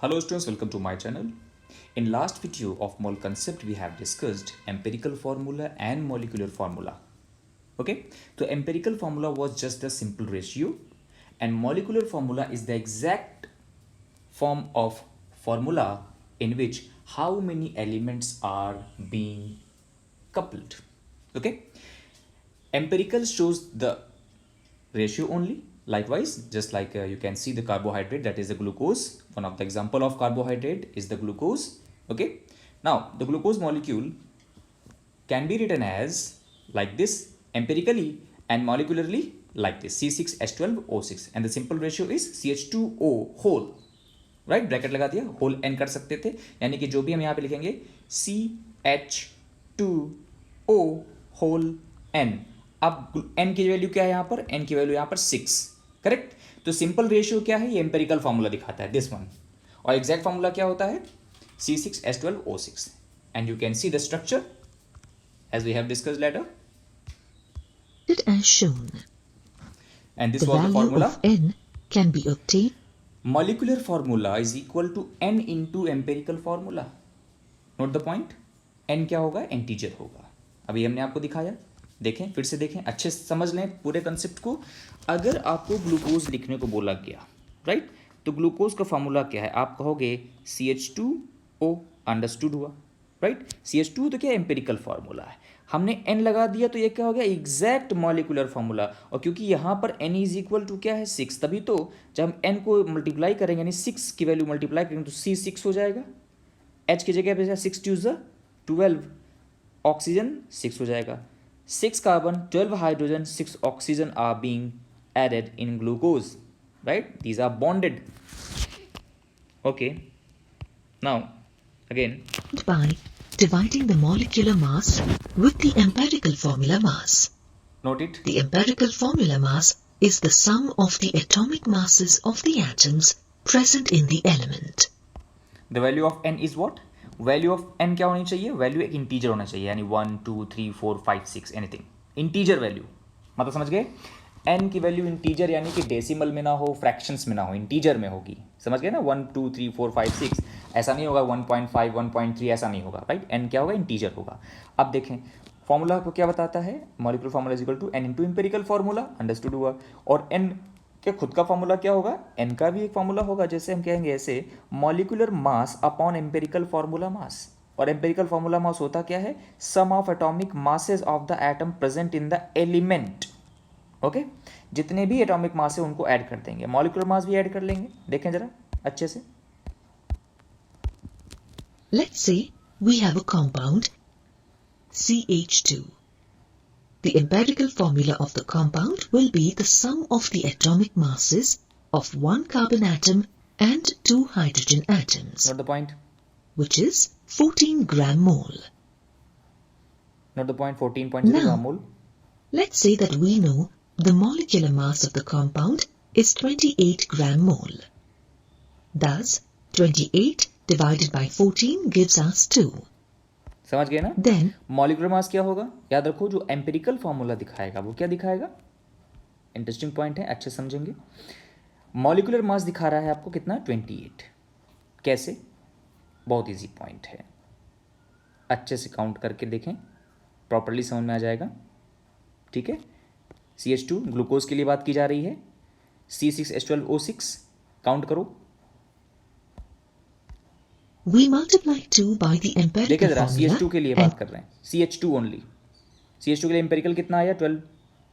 Hello students, welcome to my channel. In last video of mole concept we have discussed empirical formula and molecular formula. Okay, so empirical formula was just the simple ratio and molecular formula is the exact form of formula in which how many elements are being coupled. Okay, empirical shows the ratio only. Likewise, just like you can see the carbohydrate, that is the glucose. One of the example of carbohydrate is the glucose. Okay, now the glucose molecule can be written as like this empirically and molecularly like this C6H12O6 and the simple ratio is CH2O whole. Right bracket लगा दिया, whole N कर सकते थे, यानी कि जो भी हम यहाँ पे लिखेंगे CH2O होल एन. अब एन की वैल्यू क्या है यहाँ पर? एन की वैल्यू यहाँ पर 6. करेक्ट. तो सिंपल रेशियो क्या है? ये एम्पेरिकल फार्मूला दिखाता है, दिस वन. और एग्जैक्ट फार्मूला क्या होता है? C6H12O6. And you can see the structure as we have discussed later. It as shown. And this The was the value formula. of n can be obtained. Molecular formula is equal to n into empirical formula. Note the point. n क्या होगा? Integer होगा. अभी हमने आपको दिखाया, देखें, फिर से देखें, अच्छे से समझ लें पूरे कंसेप्ट को. अगर आपको ग्लूकोज लिखने को बोला गया, राइट, तो ग्लूकोज का फार्मूला क्या है? आप कहोगे CH2O. अंडरस्टूड हुआ, राइट. CH2 तो क्या एम्पेरिकल फार्मूला है, हमने n लगा दिया तो ये क्या हो गया? Exact molecular formula. और क्योंकि यहाँ पर n इज इक्वल टू क्या है? 6, तभी तो जब हम n को मल्टीप्लाई करेंगे, यानी 6 की वैल्यू मल्टीप्लाई करेंगे तो C6 हो जाएगा. H की जगह पे 6 2 12, ऑक्सीजन 6 हो जाएगा. 6 carbon, 12 hydrogen, 6 oxygen are being added in glucose, right. These are bonded. Okay, now again By dividing the molecular mass with the empirical formula mass. note it. The empirical formula mass is the sum of the atomic masses of the atoms present in the element. The value of n is what? Value of n क्या होनी चाहिए? Value एक integer होना चाहिए, यानी 1 2 3 4 5 6 anything. Integer value मतलब समझ गए? n की वैल्यू इंटीजर, यानी कि डेसिमल में ना हो, फ्रैक्शंस में ना हो, इंटीजर में होगी. समझ गए ना? 1 2 3 4 5 6 ऐसा नहीं होगा, 1.5 1.3 ऐसा नहीं होगा, राइट. n क्या होगा? इंटीजर होगा. अब देखें फॉर्मूला को क्या बताता है? Molecular formula is equal to n into empirical formula. Understood हुआ. और n के खुद का फॉर्मूला क्या होगा? n का भी एक फॉर्मूला होगा, जैसे हम कहेंगे ऐसे molecular mass upon empirical formula mass. और एम्पेरिकल फॉर्मूला मास होता क्या है? Sum of atomic masses of the atom present in the element. Okay, जितने भी एटॉमिक मास है उनको ऐड कर देंगे, मॉलिक्यूलर मास भी ऐड कर लेंगे. देखें जरा अच्छे से. Let's say we have a compound CH2. The empirical formula of the compound will be the sum of the atomic masses of one carbon atom and 2 hydrogen atoms, Note the point. which is 14 gram mole. Note the point. 14.0 Now- gram mole. Let's say that we know the molecular mass of the compound is 28 gram mole. Thus, 28 divided by 14 gives us 2. समझ गए ना? Then, molecular mass क्या होगा? याद रखो, जो empirical formula दिखाएगा वो क्या दिखाएगा? इंटरेस्टिंग पॉइंट है, अच्छे समझेंगे. मॉलिक्यूलर मास दिखा रहा है आपको कितना? 28. कैसे? बहुत इजी पॉइंट है, अच्छे से काउंट करके देखें, प्रॉपर्ली समझ में आ जाएगा. ठीक है. CH2 ग्लूकोज के लिए बात की जा रही है. C6H12O6 काउंट करो. we multiply 2 by the देखिए empirical जरा, formula CH2 के लिए बात कर रहे हैं. CH2 only. CH2 के लिए एम्पेरिकल कितना आया?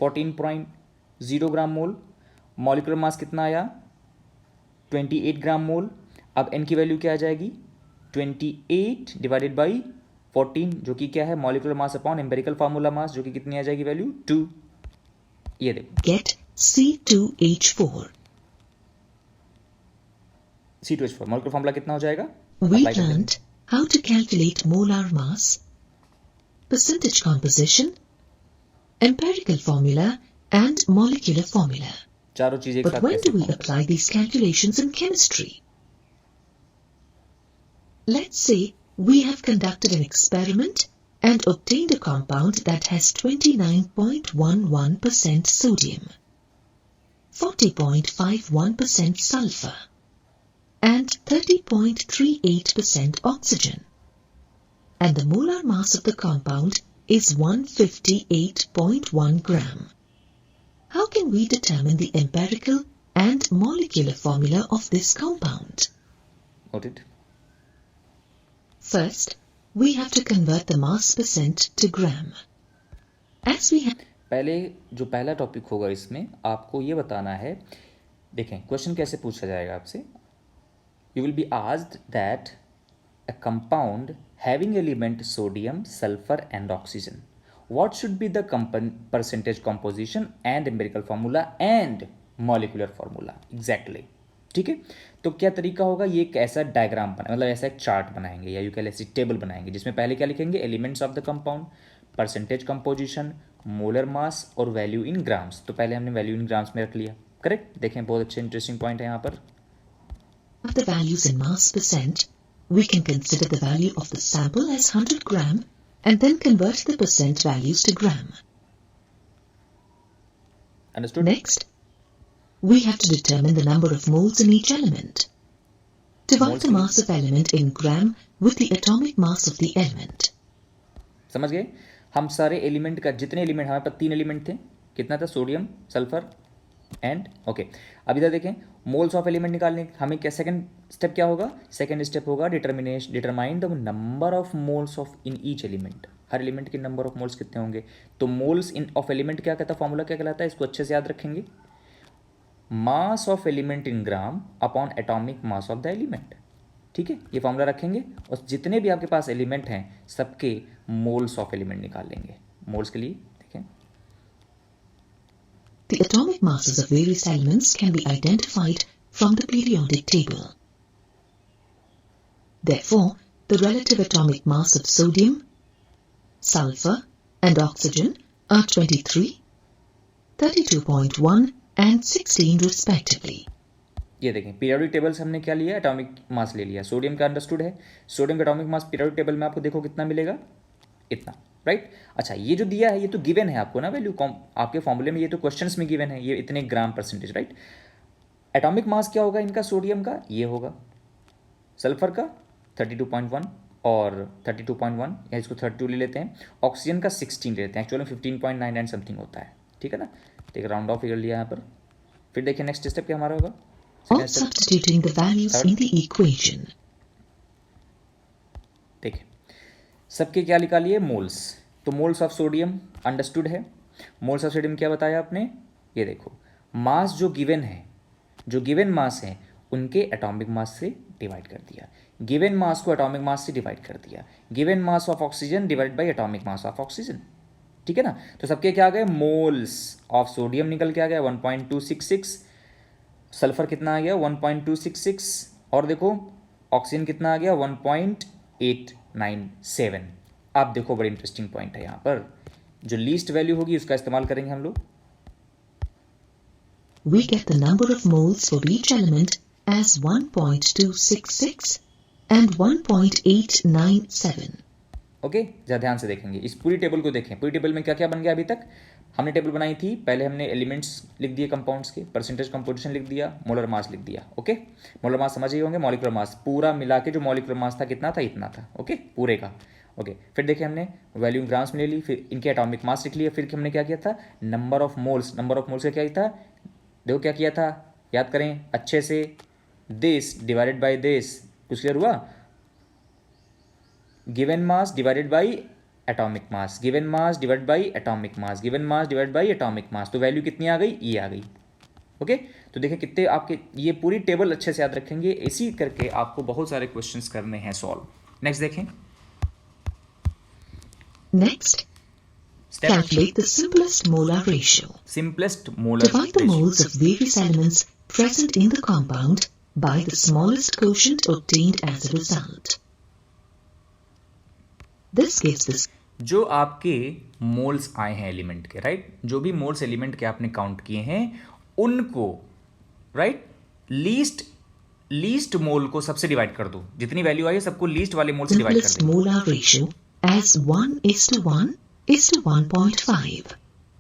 14.0 ग्राम मोल. मॉलिक्यूलर मास कितना आया? 28 ग्राम मोल. अब n की वैल्यू क्या आ जाएगी? 28 डिवाइडेड बाई 14, जो कि क्या है? Molecular mass upon empirical formula mass, जो कि कितनी आ जाएगी वैल्यू? 2. ये देखो get C2H4. C2H4 molecular formula कितना हो जाएगा? We Apply कर देंगे. learned how to calculate molar mass, percentage composition, empirical formula, and molecular formula. चारों चीजें एक But साथ when कैसे do we form apply these calculations in chemistry? Let's say we have conducted an experiment and obtained a compound that has 29.11% sodium, 40.51% sulfur, and 30.38% oxygen. And the molar mass of the compound is 158.1 gram. How can we determine the empirical and molecular formula of this compound? Noted. First, we have to convert the mass percent to gram. As we have पहले जो पहला topic होगा इसमें आपको ये बताना है, देखें क्वेश्चन कैसे पूछा जाएगा आपसे. You will be asked that a compound having element sodium, sulphur and oxygen, what should be the percentage composition and empirical formula and molecular formula. Exactly. ठीक है, तो क्या तरीका होगा, ये एक ऐसा डायग्राम बना, मतलब ऐसा एक चार्ट बनाएंगे या यू कैन ऐसी टेबल बनाएंगे जिसमें पहले क्या लिखेंगे, elements of the compound, percentage composition, molar mass और वैल्यू इन ग्राम्स. तो पहले हमने वैल्यू इन ग्राम्स में रख लिया. करेक्ट. देखें बहुत अच्छे इंटरेस्टिंग पॉइंट है यहाँ पर. the values in mass percent, we can consider the value of the sample as 100 gram and then convert the percent values to gram. Understood? Next, we have to determine the number of moles in each element. Divide Moles the in- mass of element in gram with the atomic mass of the element. समझ गए. हम सारे element का, जितने element हमारे पास 3 element थे, कितना था, सोडियम, सल्फर एंड ओके. अब इधर देखें मोल्स ऑफ एलिमेंट निकालने, हमें क्या सेकंड स्टेप क्या होगा, सेकंड स्टेप होगा determine the number of moles of in each element. Her element के नंबर ऑफ मोल्स कितने होंगे. तो मोल्स इन ऑफ एलिमेंट क्या कहता है, फॉर्मूला क्या कहलाता है, इसको अच्छे से याद रखेंगे. Mass of element in gram upon atomic mass of the element. ठीक है, ये फॉर्मूला रखेंगे और जितने भी आपके पास एलिमेंट हैं सबके मोल्स ऑफ एलिमेंट निकाल लेंगे. मोल्स के लिए देखें, The atomic masses of various elements can be identified from the periodic table. Therefore, the relative atomic mass of sodium, sulfur, and oxygen are 23, 32.1, and 16 respectively. ये देखें periodic table से हमने क्या लिया, एटॉमिक मास ले लिया. सोडियम का understood है, सोडियम का एटॉमिक मास पीरियोडिक टेबल में आपको देखो कितना मिलेगा, इतना. राइट. अच्छा, ये जो दिया है ये तो गिवन है आपको ना वैल्यू, आपके फॉर्मूले में ये तो क्वेश्चंस में गिवन है, ये इतने gram percentage. Right. Atomic mass क्या होगा इनका, सोडियम का ये होगा, सल्फर का 32.1 और 32.1 या इसको 32 ले लेते हैं, ऑक्सीजन का 16 लेते हैं, एक्चुअली 15.9 एंड समथिंग होता है. ठीक है ना. तो एक राउंड ऑफ फिगर लिया यहाँ पर. फिर देखिए नेक्स्ट स्टेप क्या हमारा होगा, On substituting the values in the equation, देखिए सबके क्या निकालिए, मोल्स. तो मोल्स ऑफ सोडियम अंडरस्टूड है. मोल्स ऑफ सोडियम क्या बताया आपने, ये देखो मास जो गिवन है, जो गिवन मास है उनके एटॉमिक मास से डिवाइड कर दिया. गिवन मास को एटॉमिक मास से डिवाइड कर दिया. Given mass of oxygen divide by atomic mass of oxygen. ठीक है ना. तो सबके क्या आ गए, मोल्स ऑफ सोडियम निकल के आ गया 1.266, सल्फर कितना आ गया 1.266 और देखो ऑक्सीजन कितना आ गया 1.897. आप देखो बड़ी इंटरेस्टिंग पॉइंट है यहाँ पर, जो लीस्ट वैल्यू होगी उसका इस्तेमाल करेंगे हम लोग. we get the number of moles for each element as 1.266 and 1.897. Okay. जरा ध्यान से देखेंगे, इस पूरी टेबल को देखें. पूरी टेबल में क्या क्या बन गया, अभी तक हमने टेबल बनाई थी, पहले हमने एलिमेंट्स लिख दिए कंपाउंड्स के, परसेंटेज कंपोजिशन लिख दिया, मोलर मास लिख दिया. ओके. मोलर मास समझ ही होंगे, मॉलिक्यूलर मास पूरा मिला के जो मॉलिक्यूलर मास था कितना था, इतना था. ओके, पूरे का. ओके. फिर देखिए हमने वैल्यू इन ग्राम्स में ले ली, फिर इनके एटॉमिक मास लिख लिया, फिर हमने क्या किया था, number of moles. Number of moles का क्या था, देखो क्या किया था, याद करें अच्छे से, दिस डिवाइडेड बाई दिस. कुछ क्लियर हुआ, given mass divided by atomic mass, given mass divide by atomic mass, given mass divide by atomic mass. तो वैल्यू कितनी आ गई, ये आ गई. ओके. तो देखिए कितने आपके, ये पूरी टेबल अच्छे से याद रखेंगे, इसी करके आपको बहुत सारे क्वेश्चंस करने हैं सॉल्व. नेक्स्ट देखें. Next, calculate the simplest molar ratio. Simplest molar Divide the moles of various elements present in the compound by the smallest quotient obtained as a result. This gives the जो आपके moles आए हैं element के, right, जो भी moles element के आपने count किए हैं उनको, राइट, लीस्ट मोल को सबसे डिवाइड कर दो. जितनी वैल्यू आई है सबको लीस्ट वाले मोल से डिवाइड कर simplest दो. molar ratio as 1:1:1.5.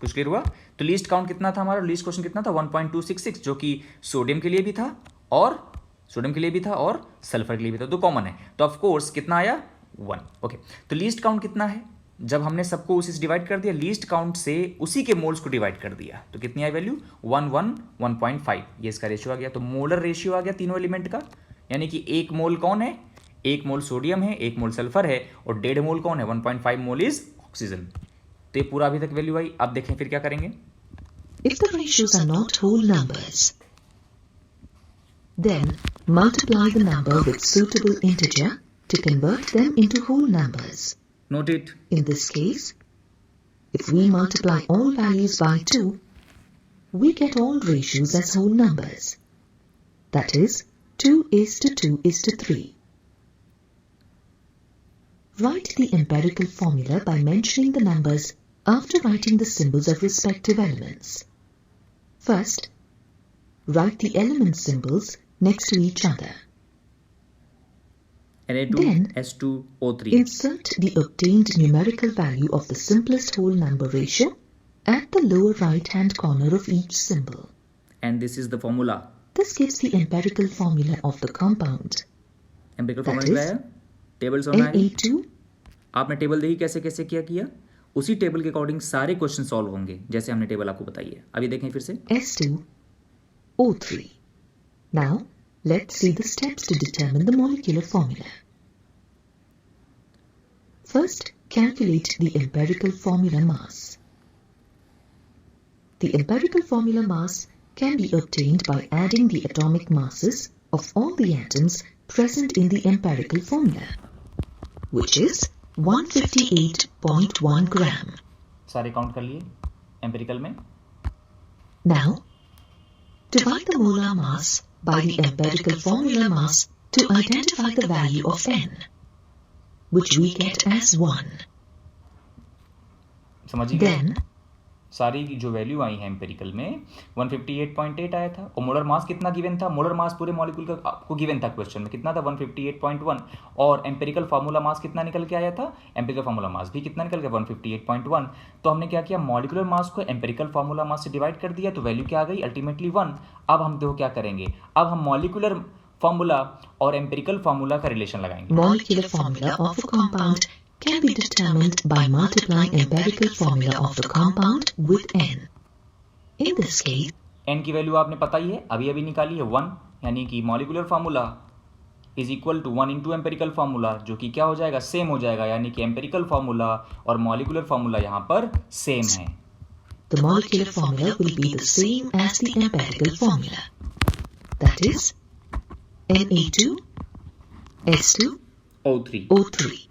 कुछ क्लियर हुआ. तो लीस्ट काउंट कितना था हमारा, लीस्ट क्वेश्चन कितना था 1.266, जो कि सोडियम के लिए भी था और सोडियम के लिए भी था और सल्फर के लिए भी था, तो कॉमन है, तो ऑफ कोर्स कितना आया 1। ओके, तो लीस्ट काउंट कितना है, जब हमने सबको उसी से डिवाइड कर दिया, लीस्ट काउंट से उसी के मोल्स को डिवाइड कर दिया, तो कितनी आई वैल्यू 1 1 1.5, ये इसका रेशियो आ गया। तो मोलर रेशियो आ गया तीनों एलिमेंट का, यानी कि 1 मोल कौन है, 1 मोल सोडियम है, 1 मोल सल्फर है, और 1.5 मोल कौन है, 1.5 मोल इज ऑक्सीजन। तो ये पूरा अभी तक वैल्यू आई। अब देखें फिर क्या करेंगे। If the ratios are not whole numbers, then multiply the number with suitable integer to convert them into whole numbers. Note it. In this case, if we multiply all values by 2, we get all ratios as whole numbers. That is, 2:2:3. Write the empirical formula by mentioning the numbers after writing the symbols of respective elements. First, write the element symbols next to each other. Na2, Then, S2O3. Insert the obtained numerical value of the simplest whole number ratio at the lower right-hand corner of each symbol. And this is the formula. This gives the empirical formula of the compound. Empirical That formula is क्या है, table से होना है। Na2 आपने table देखी कैसे कैसे किया, उसी टेबल के अकॉर्डिंग सारे क्वेश्चन सॉल्व होंगे, जैसे हमने टेबल आपको बताई है। अभी देखें फिर से। S2O3. Now, let's see the steps to determine the molecular formula. First, calculate the empirical formula mass. The empirical formula mass can be obtained by adding the atomic masses of all the atoms present in the empirical formula, which is 158.1 gram. सारे count कर लिए empirical में। Now, divide the molar mass by the empirical formula mass to identify the value of n, which we get as 1. समझिए गए? Then, सारी जो value आई है empirical में 158.8 आया था, और मोलर मास कितना गिवन था, मोलर मास पूरे मॉलिक्यूल का आपको गिवन था क्वेश्चन में, कितना था 158.1, और एम्पिरिकल फार्मूला मास कितना निकल के आया था, एम्पिरिकल फार्मूला मास भी कितना निकल गया 158.1। तो हमने क्या किया, मॉलिक्यूलर मास को एम्पिरिकल फार्मूला मास से डिवाइड कर दिया, तो वैल्यू क्या आ गई अल्टीमेटली 1। अब हम देखो क्या करेंगे, अब हम मॉलिक्यूलर फार्मूला और एम्पिरिकल फार्मूला का रिलेशन लगाएंगे। molecular formula of a compound can be determined by multiplying empirical formula of the compound with n. In this case, n की वैल्यू आपने पता ही है, अभी अभी निकाली है 1, यानी कि molecular formula is equal to 1 into empirical formula, जो कि क्या हो जाएगा, सेम हो जाएगा, यानी कि एम्पेरिकल फार्मूला और मॉलिक्यूलर फार्मूला यहाँ पर सेम है। the molecular formula will be the same as the empirical formula. That is, Na2, S2, O3। O3.